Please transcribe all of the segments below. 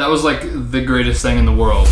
That was like the greatest thing in the world.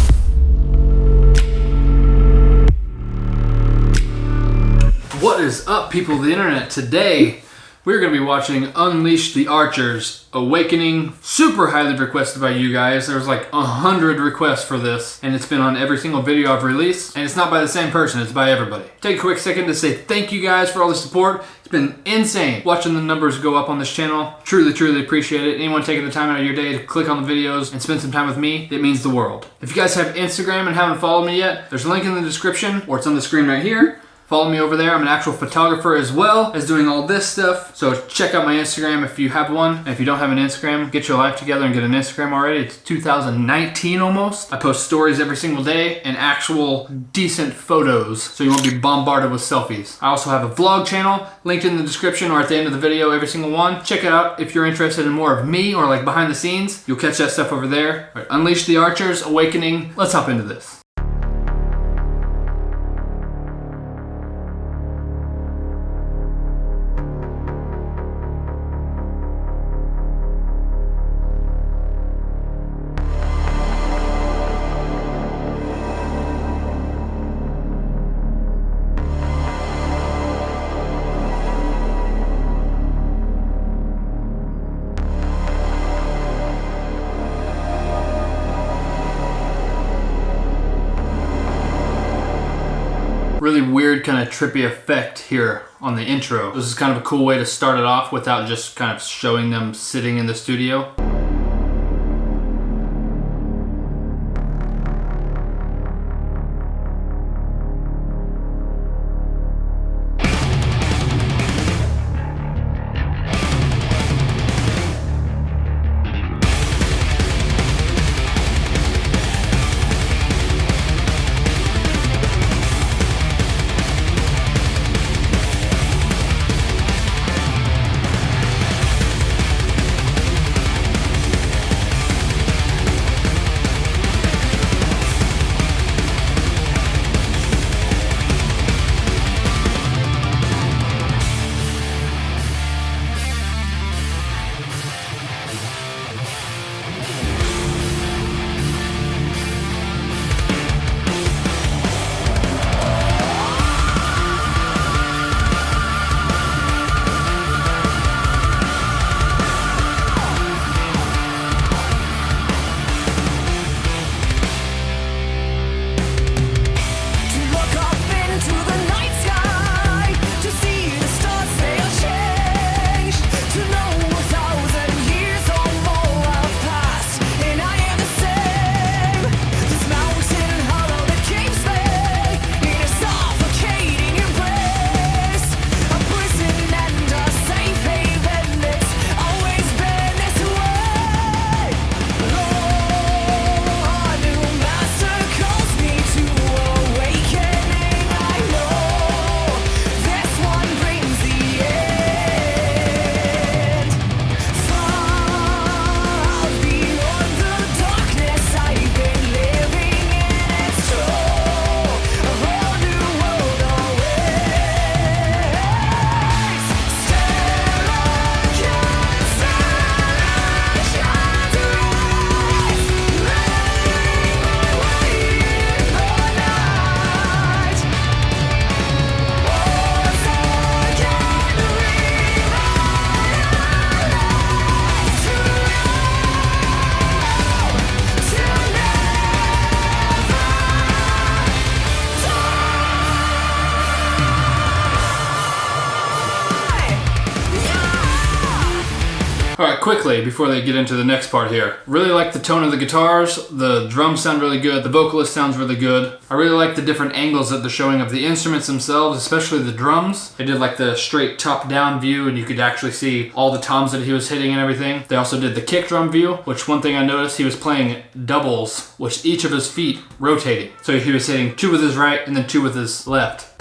What is up, people of the internet? Today, we're going to be watching Unleash the Archers Awakening. Super highly requested by you guys. There was like 100 requests for this, and it's been on every single video I've released. And it's not by the same person, it's by everybody. Take a quick second to say thank you guys for all the support. It's been insane watching the numbers go up on this channel. Truly, truly appreciate it. Anyone taking the time out of your day to click on the videos and spend some time with me, it means the world. If you guys have Instagram and haven't followed me yet, there's a link in the description, or it's on the screen right here. Follow me over there. I'm an actual photographer as well as doing all this stuff. So check out my Instagram if you have one. And if you don't have an Instagram, get your life together and get an Instagram already. It's 2019 almost. I post stories every single day and actual decent photos, so you won't be bombarded with selfies. I also have a vlog channel linked in the description or at the end of the video, every single one. Check it out if you're interested in more of me or like behind the scenes. You'll catch that stuff over there. All right, Unleash the Archers Awakening. Let's hop into this. Really weird kind of trippy effect here on the intro. This is kind of a cool way to start it off without just kind of showing them sitting in the studio. Alright, quickly, before they get into the next part here. Really like the tone of the guitars, the drums sound really good, the vocalist sounds really good. I really like the different angles that they're showing of the instruments themselves, especially the drums. They did like the straight top-down view and you could actually see all the toms that he was hitting and everything. They also did the kick drum view, which one thing I noticed, he was playing doubles, with each of his feet rotating. So he was hitting two with his right and then two with his left.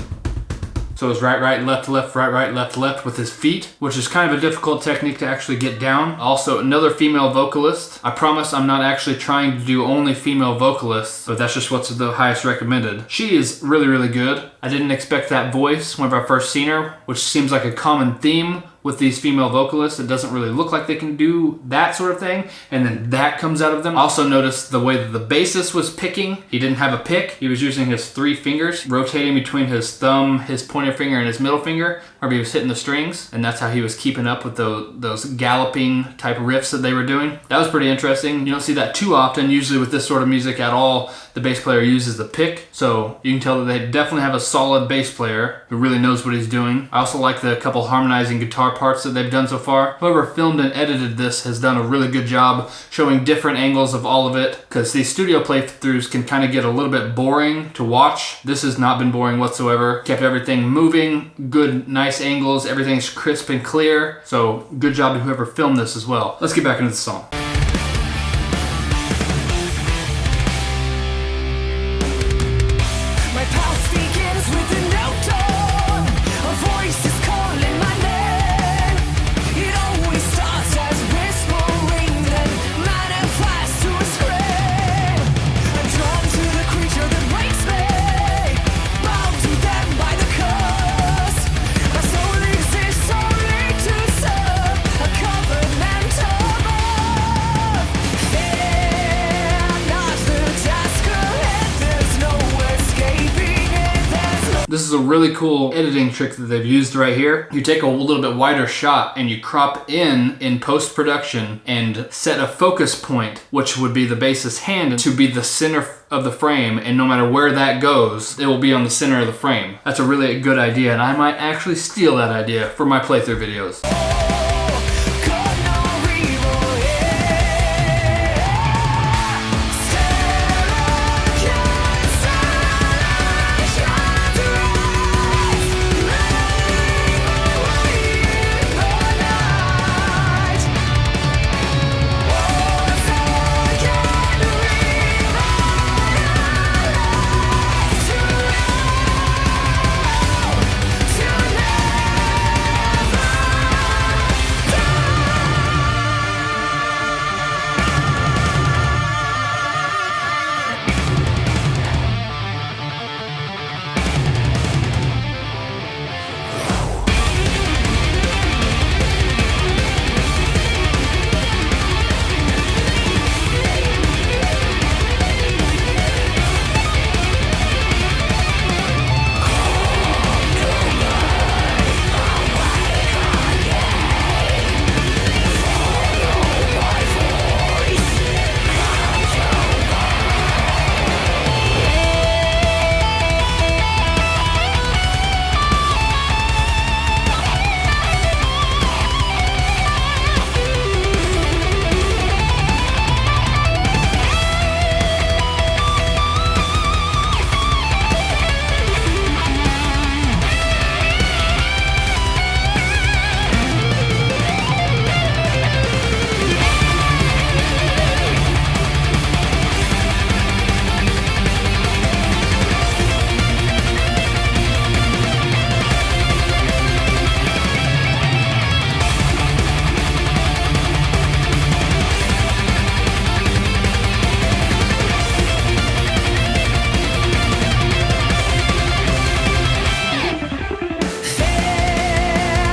So it was right, right, left, left, right, right, left, left with his feet, which is kind of a difficult technique to actually get down. Also, another female vocalist. I promise I'm not actually trying to do only female vocalists, but that's just what's the highest recommended. She is really, really good. I didn't expect that voice whenever I first seen her, which seems like a common theme with these female vocalists. It doesn't really look like they can do that sort of thing, and then that comes out of them. Also noticed the way that the bassist was picking. He didn't have a pick. He was using his 3 fingers, rotating between his thumb, his pointer finger, and his middle finger, where he was hitting the strings, and that's how he was keeping up with those galloping type riffs that they were doing. That was pretty interesting. You don't see that too often. Usually with this sort of music at all, the bass player uses the pick, so you can tell that they definitely have a solid bass player who really knows what he's doing. I also like the couple harmonizing guitar parts that they've done so far. Whoever filmed and edited this has done a really good job showing different angles of all of it, because these studio playthroughs can kind of get a little bit boring to watch. This has not been boring whatsoever. Kept everything moving, good, nice angles, everything's crisp and clear, so good job to whoever filmed this as well. Let's get back into the song. This is a really cool editing trick that they've used right here. You take a little bit wider shot and you crop in post-production and set a focus point, which would be the bassist's hand, to be the center of the frame, and no matter where that goes, it will be on the center of the frame. That's a really good idea, and I might actually steal that idea for my playthrough videos.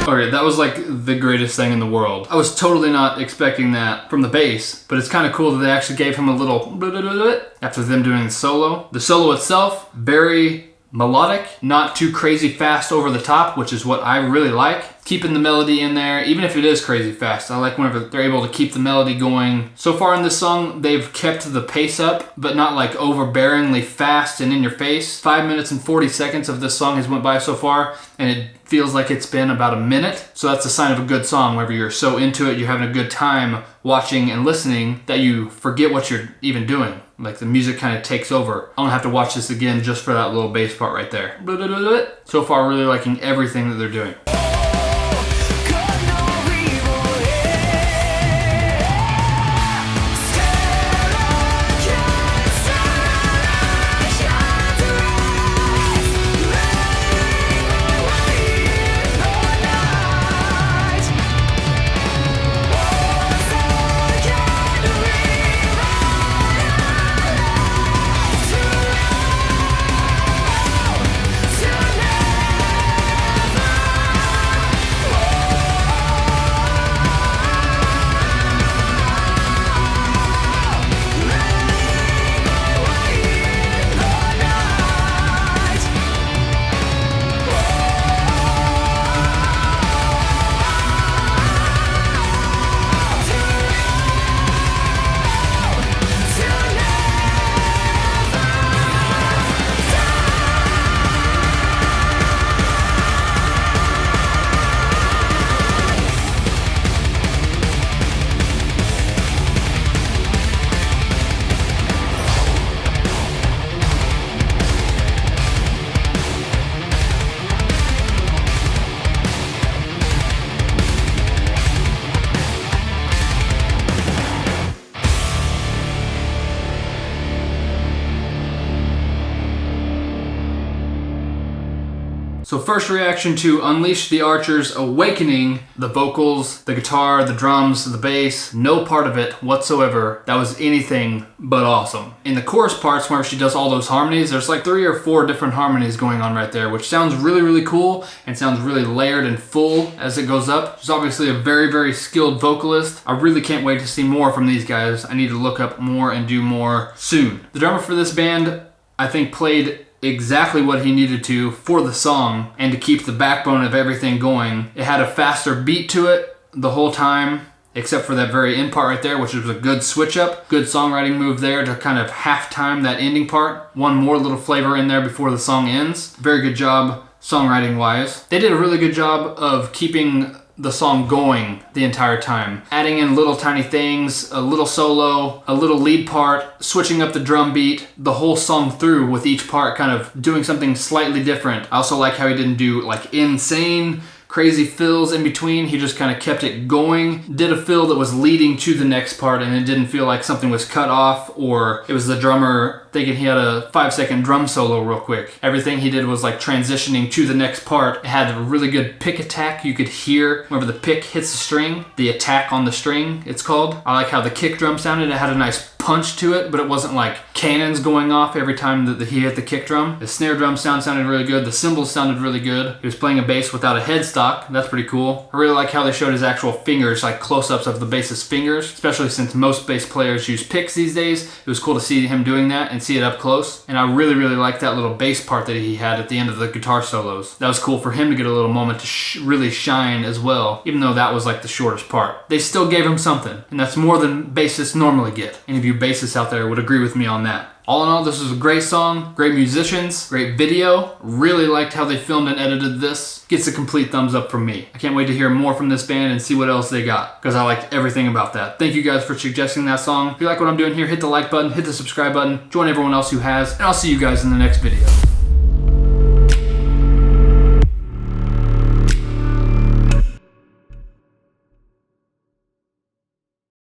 Okay, that was like the greatest thing in the world. I was totally not expecting that from the bass, but it's kind of cool that they actually gave him a little after them doing the solo. The solo itself, very melodic, not too crazy fast over the top, which is what I really like. Keeping the melody in there, even if it is crazy fast. I like whenever they're able to keep the melody going. So far in this song, they've kept the pace up, but not like overbearingly fast and in your face. 5 minutes and 40 seconds of this song has went by so far, and it feels like it's been about a minute. So that's a sign of a good song, whenever you're so into it, you're having a good time watching and listening that you forget what you're even doing. Like the music kind of takes over. I'm gonna have to watch this again just for that little bass part right there. So far, really liking everything that they're doing. So first reaction to Unleash the Archers Awakening, the vocals, the guitar, the drums, the bass, no part of it whatsoever that was anything but awesome. In the chorus parts where she does all those harmonies, there's like 3 or 4 different harmonies going on right there, which sounds really, really cool and sounds really layered and full as it goes up. She's obviously a very, very skilled vocalist. I really can't wait to see more from these guys. I need to look up more and do more soon. The drummer for this band, I think, played exactly what he needed to for the song and to keep the backbone of everything going. It had a faster beat to it the whole time, except for that very end part right there, which was a good switch up. Good songwriting move there to kind of half time that ending part. One more little flavor in there before the song ends. Very good job songwriting wise. They did a really good job of keeping the song going the entire time. Adding in little tiny things, a little solo, a little lead part, switching up the drum beat, the whole song through with each part kind of doing something slightly different. I also like how he didn't do like insane crazy fills in between. He just kind of kept it going. Did a fill that was leading to the next part and it didn't feel like something was cut off or it was the drummer thinking he had a 5-second drum solo real quick. Everything he did was like transitioning to the next part. It had a really good pick attack. You could hear whenever the pick hits the string, the attack on the string, it's called. I like how the kick drum sounded. It had a nice punch to it, but it wasn't like cannons going off every time that he hit the kick drum. The snare drum sounded really good. The cymbals sounded really good. He was playing a bass without a headstock. That's pretty cool. I really like how they showed his actual fingers, like close-ups of the bass's fingers, especially since most bass players use picks these days. It was cool to see him doing that and see it up close. And I really, really like that little bass part that he had at the end of the guitar solos. That was cool for him to get a little moment to really shine as well, even though that was like the shortest part. They still gave him something, and that's more than bassists normally get. Any of you bassists out there would agree with me on that. All in all, this was a great song, great musicians, great video. Really liked how they filmed and edited this. Gets a complete thumbs up from me. I can't wait to hear more from this band and see what else they got, because I liked everything about that. Thank you guys for suggesting that song. If you like what I'm doing here, hit the like button, hit the subscribe button, join everyone else who has, and I'll see you guys in the next video.